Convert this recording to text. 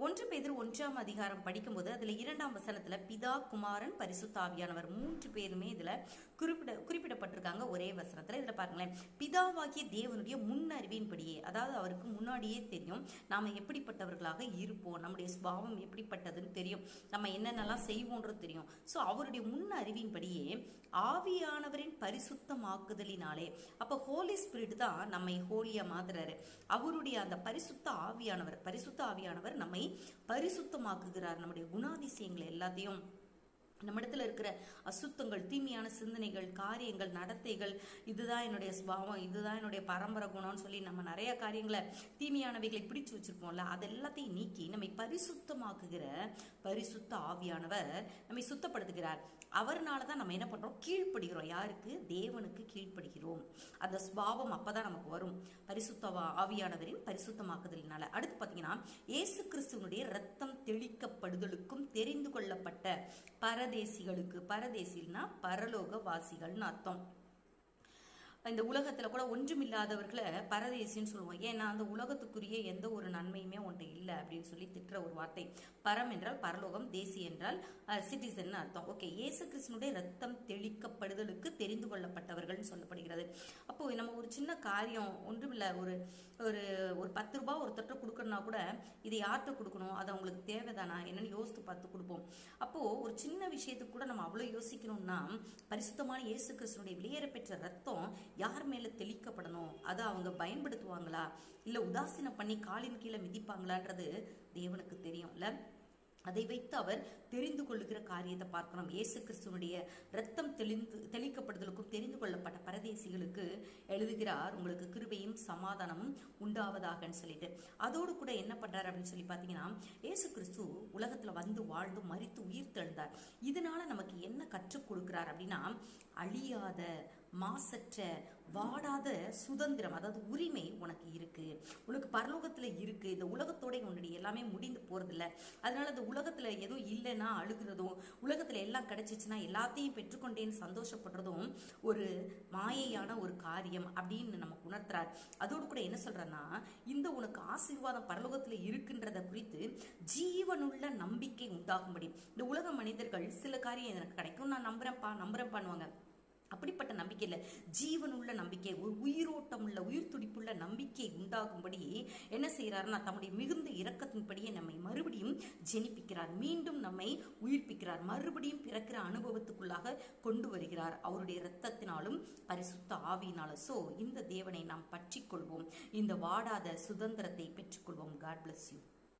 1 பேதுரு 1ஆம் அதிகாரம் படிக்கும்போது அதுல 2ஆம் வசனத்துல பிதா, குமாரன், பரிசுத்த ஆவியானவர் 3 பேருமே இதுல குறிப்பிடப்பட்டிருக்காங்க ஒரே வசனத்துல. இதுல பாருங்களேன், பிதாவாகிய தேவனுடைய முன்னறிவின்படியே, அதாவது அவருக்கு முன்னாடியே தெரியும் நாம எப்படிப்பட்டவர்களாக இருப்போம், நம்முடைய சுபாவம் எப்படிப்பட்டதுன்னு தெரியும், நம்ம என்னென்னலாம் செய்வோன்றது தெரியும். ஸோ அவருடைய முன் அறிவின்படியே ஆவியானவரின் பரிசுத்தமாக்குதலினாலே, அப்போ ஹோலி ஸ்பிரிட் தான் நம்மை ஹோலியா மாத்துறாரு. அவருடைய அந்த பரிசுத்த ஆவியானவர் நம்மை பரிசுத்தமாக்குகிறார். நம்முடைய குணாதிசயங்களை எல்லாத்தையும், நம்மிடத்துல இருக்கிற அசுத்தங்கள், தீமையான சிந்தனைகள், காரியங்கள், நடத்தைகள், இதுதான் என்னுடைய சுபாவம், இதுதான் என்னுடைய பரம்பரை குணம்னு சொல்லி நம்ம நிறைய காரியங்களை, தீமையானவைகளை பிடிச்சு வச்சிருப்போம்ல, அதெல்லாத்தையும் நீக்கி நம்மை பரிசுத்தமாக்குகிற பரிசுத்த ஆவியானவர் நம்மை சுத்தப்படுத்துகிறார். அவர்னால தான் நம்ம என்ன பண்றோம், கீழ்ப்படுகிறோம். யாருக்கு? தேவனுக்கு கீழ்ப்படுகிறோம். அந்த சுபாவம் அப்பதான் நமக்கு வரும், பரிசுத்த ஆவியானவரின் பரிசுத்தமாக்குதலினால. அடுத்து பாத்தீங்கன்னா, இயேசு கிறிஸ்துவனுடைய ரத்தம் தெளிக்கப்படுதலுக்கும் தெரிந்து கொள்ளப்பட்ட பரதேசிகளுக்கு, பரதேசினா பரலோக வாசிகள்னு அர்த்தம். இந்த உலகத்துல கூட ஒன்றுமில்லாதவர்களை பரதேசின்னு சொல்லுவோம். ஏன்னா அந்த உலகத்துக்குரிய எந்த ஒரு நன்மையுமே ஒன்று இல்லை அப்படின்னு சொல்லி திட்டுற ஒரு வார்த்தை. பரம் என்றால் பரலோகம், தேசி என்றால் சிட்டிசன் அர்த்தம். ஓகே, இயேசு கிறிஸ்துனுடைய ரத்தம் தெளிக்கப்படுதலுக்கு தெரிந்து கொள்ளப்பட்டவர்கள் சொல்லப்படுகிறது. அப்போ நம்ம ஒரு சின்ன காரியம் ஒன்றுமில்ல, ஒரு ஒரு ஒரு 10 ரூபாய் ஒருத்தர் கொடுக்கணும்னா கூட இதை யார்கிட்ட கொடுக்கணும், அது அவங்களுக்கு தேவைதானா என்னன்னு யோசித்து பார்த்து கொடுப்போம். அப்போ ஒரு சின்ன விஷயத்துக்கு கூட நம்ம அவ்வளவு யோசிக்கணும்னா, பரிசுத்தமான இயேசு கிறிஸ்துனுடைய வெளியேறப்பெற்ற ரத்தம் யார் மேல தெளிக்கப்படணும், அதை அவங்க பயன்படுத்துவாங்களா இல்ல உதாசீனம் பண்ணி காலின் கீழே மிதிப்பாங்களான்றது தேவனுக்கு தெரியும்ல. அதை வைத்து அவர் தெரிந்து கொள்ளுகிற காரியத்தை பார்க்கணும். இயேசு கிறிஸ்துவனுடைய ரத்தம் தெளிக்கப்படுதலுக்கும் தெரிந்து கொள்ளப்பட்ட பரதேசிகளுக்கு எழுதுகிறார், உங்களுக்கு கிருபையும் சமாதானமும் உண்டாவதாகன்னு சொல்லிட்டு. அதோடு கூட என்ன பண்றாரு அப்படின்னு சொல்லி பாத்தீங்கன்னா, இயேசு கிறிஸ்து உலகத்துல வந்து வாழ்ந்து மரித்து உயிர் தெழுந்தார். இதனால நமக்கு என்ன கற்றுக் கொடுக்கிறார் அப்படின்னா, அழியாத, மாசற்ற, வாடாத சுதந்திரம், அதாவது உரிமை உனக்கு இருக்கு, உனக்கு பரலோகத்துல இருக்கு. இந்த உலகத்தோட உன்னுடைய எல்லாமே முடிந்து போறது இல்லை. அதனால இந்த உலகத்துல எதுவும் இல்லைன்னா அழுகிறதும், உலகத்துல எல்லாம் கிடைச்சிச்சுன்னா எல்லாத்தையும் பெற்றுக்கொண்டேன்னு சந்தோஷப்படுறதும் ஒரு மாயையான ஒரு காரியம் அப்படின்னு நமக்கு உணர்த்துறார். அதோடு கூட என்ன சொல்றேன்னா, இந்த உனக்கு ஆசீர்வாதம் பரலோகத்துல இருக்குன்றத குறித்து ஜீவனுள்ள நம்பிக்கை உண்டாகும்படி, இந்த உலக மனிதர்கள் சில காரியம் எனக்கு கிடைக்கும் நான் நம்புறேன் பண்ணுவாங்க. அப்படிப்பட்ட நம்பிக்கை இல்லை, ஜீவனுள்ள நம்பிக்கை, ஒரு உயிரோட்டம் உள்ள, உயிர் துடிப்புள்ள நம்பிக்கை உண்டாகும்படி என்ன செய்யறாருன்னா, தம்முடைய மிகுந்த இரக்கத்தின்படியே நம்மை மறுபடியும் ஜெனிப்பிக்கிறார், மீண்டும் நம்மை உயிர்ப்பிக்கிறார், மறுபடியும் பிறக்கிற அனுபவத்துக்குள்ளாக கொண்டு வருகிறார் அவருடைய இரத்தத்தினாலும் பரிசுத்த ஆவியினாலும். சோ இந்த தேவனை நாம் பற்றி கொள்வோம், இந்த வாடாத சுதந்திரத்தை பெற்றுக்கொள்வோம். God bless you.